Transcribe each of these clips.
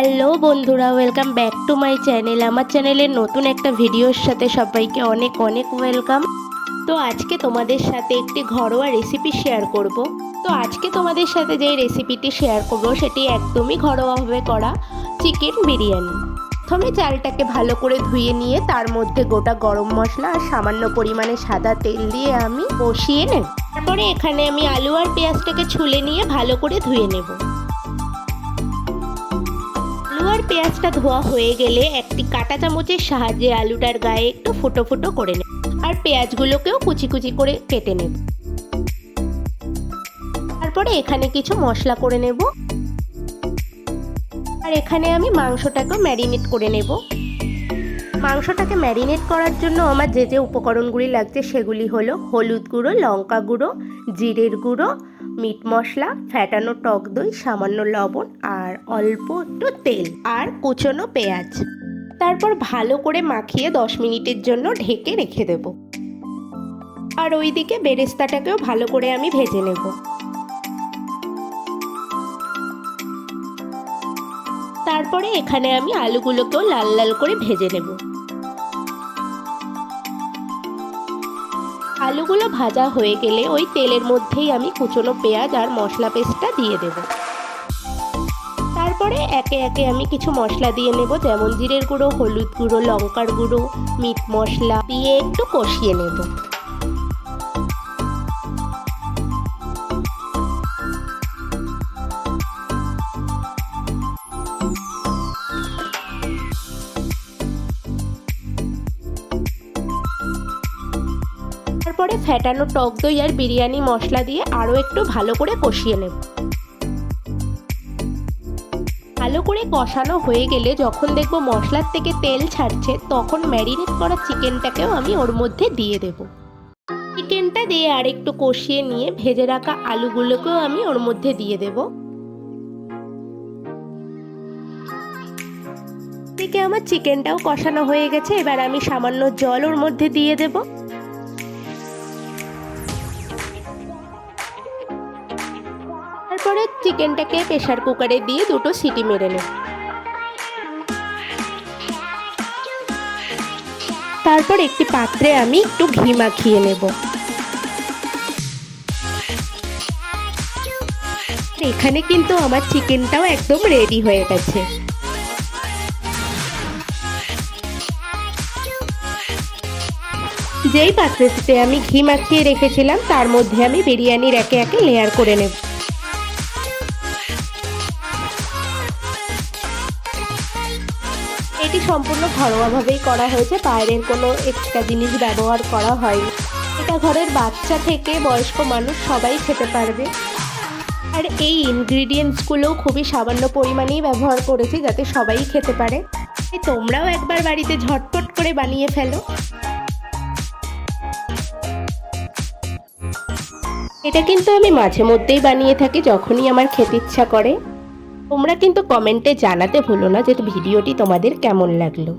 Hello বন্ধুরা, welcome back to my channel. আমার চ্যানেলের নতুন একটা ভিডিওর সাথে সবাইকে অনেক অনেক ওয়েলকাম। তো আজকে তোমাদের সাথে একটি ঘরোয়া রেসিপি শেয়ার করব। তো আজকে তোমাদের সাথে যে রেসিপিটি শেয়ার করব সেটি একদমই ঘরোয়াভাবে করা চিকেন বিরিয়ানি। প্রথমে চালটাকে ভালো করে ধুয়ে নিয়ে তার মধ্যে গোটা গরম মশলা আর সামান্য পরিমাণে সাদা তেল দিয়ে আমি বসিয়ে নেব। তারপরে এখানে আমি আলু আর পেঁয়াজটাকে ছুলে নিয়ে ভালো করে ধুয়ে নেব। আলু আর পেঁয়াজটা ধোয়া হয়ে গেলে একটি কাঁটা চামচের সাহায্যে আলুটার গায়ে একটু ফুটো ফুটো করে নেব আর পেঁয়াজগুলোকেও কুচি কুচি করে কেটে নেব। তারপরে এখানে কিছু মশলা করে নেব আর এখানে আমি মাংসটাকেও ম্যারিনেট করে নেব। মাংসটাকে ম্যারিনেট করার জন্য আমার যে যে উপকরণগুলি লাগছে সেগুলি হলো হলুদ গুঁড়ো, লঙ্কা গুঁড়ো, জিরের গুঁড়ো, মিট মশলা, ফ্যাটানো টক দই, সামান্য লবণ আর অল্প একটু তেল আর কুচনো পেঁয়াজ। তারপর ভালো করে মাখিয়ে 10 মিনিটের জন্য ঢেকে রেখে দেব। আর ওইদিকে বেরেস্তাটাকেও ভালো করে আমি ভেজে নেব। তারপরে এখানে আমি আলুগুলোকেও লাল লাল করে ভেজে নেব। আলুগুলো ভাজা হয়ে গেলে ওই তেলের মধ্যেই আমি কুচনো পেঁয়াজ আর মশলা পেস্টটা দিয়ে দেব। তারপরে একে একে আমি কিছু মশলা দিয়ে নেব, যেমন জিরের গুঁড়ো, হলুদ গুঁড়ো, লঙ্কার গুঁড়ো, মিট মশলা দিয়ে একটু কষিয়ে নেব। তারপরে ফ্যাটানো টক দই আর বিরিয়ানি মশলা দিয়ে আরও একটু ভালো করে কষিয়ে নেব। ভালো করে কষানো হয়ে গেলে যখন দেখব মশলার থেকে তেল ছাড়ছে, তখন ম্যারিনেট করা চিকেনটাকেও আমি ওর মধ্যে দিয়ে দেব। চিকেনটা দিয়ে আর একটু কষিয়ে নিয়ে ভেজে রাখা আলুগুলোকেও আমি ওর মধ্যে দিয়ে দেব। এদিকে আমার চিকেনটাও কষানো হয়ে গেছে, এবার আমি সামান্য জল ওর মধ্যে দিয়ে দেব। তারপরে চিকেনটাকে প্রেসার কুকারে দিয়ে 2টো সিটি মেরে নেব। তারপর একটি পাত্রে আমি একটু ঘি মাখিয়ে নেব। এখানে কিন্তু আমার চিকেনটাও একদম রেডি হয়ে গেছে। যেই পাত্রটিতে আমি ঘি মাখিয়ে রেখেছিলাম তার মধ্যে আমি বিরিয়ানির একে একে লেয়ার করে নেব। এটি সম্পূর্ণ ঘরোয়াভাবেই করা হয়েছে, বাইরের কোনো এক্সট্রা জিনিস ব্যবহার করা হয়নি। এটা ঘরের বাচ্চা থেকে বয়স্ক মানুষ সবাই খেতে পারবে। আর এই ইনগ্রিডিয়েন্টসগুলোও খুবই সামান্য পরিমাণেই ব্যবহার করেছি যাতে সবাই খেতে পারে। তোমরাও একবার বাড়িতে ঝটপট করে বানিয়ে ফেলো। এটা কিন্তু আমি মাঝে মধ্যেই বানিয়ে থাকি যখনই আমার খেতে ইচ্ছা করে। তোমরা কিন্তু কমেন্টে জানাতে ভুলো না যে ভিডিওটি তোমাদের কেমন লাগলো।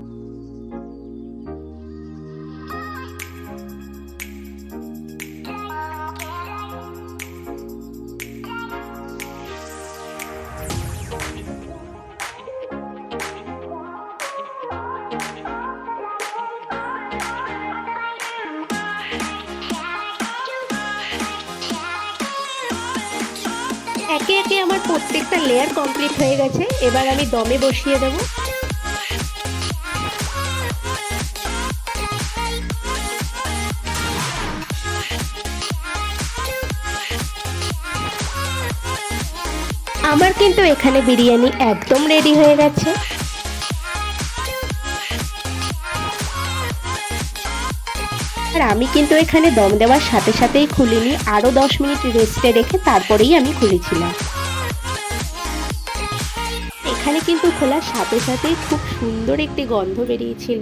একে একে আমার প্রত্যেকটা লেয়ার কমপ্লিট হয়ে গেছে, এবার আমি দমে বসিয়ে দেব। আমার কিন্তু এখানে বিরিয়ানি একদম রেডি হয়ে গেছে। আর আমি কিন্তু এখানে দম দেওয়ার সাথে সাথেই খুলিনি, আরও 10 মিনিট রেস্টে রেখে তারপরেই আমি খুলেছিলাম। এখানে কিন্তু খোলার সাথে সাথেই খুব সুন্দর একটি গন্ধ বেরিয়েছিল,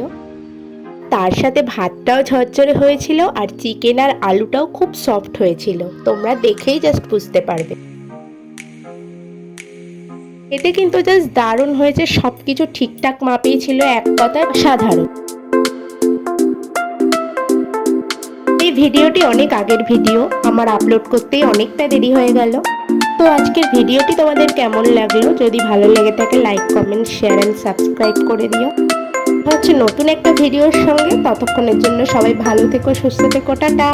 তার সাথে ভাতটাও ঝরঝরে হয়েছিল আর চিকেন আর আলুটাও খুব সফট হয়েছিল। তোমরা দেখেই জাস্ট বুঝতে পারবে। এতে কিন্তু জাস্ট দারুণ হয়েছে, সবকিছু ঠিকঠাক মাপেই ছিল, এক কথায় সাধারণ। এই ভিডিওটি অনেক আগের ভিডিও, আমার আপলোড করতেই অনেকটা দেরি হয়ে গেল। তো আজকের ভিডিওটি তোমাদের কেমন লাগলো, যদি ভালো লেগে থাকে like comment share and subscribe করে দিও। হচ্ছে নতুন একটা ভিডিওর সঙ্গে, ততক্ষণের জন্য সবাই ভালো থেকো, সুস্থ থেকো, টাটা।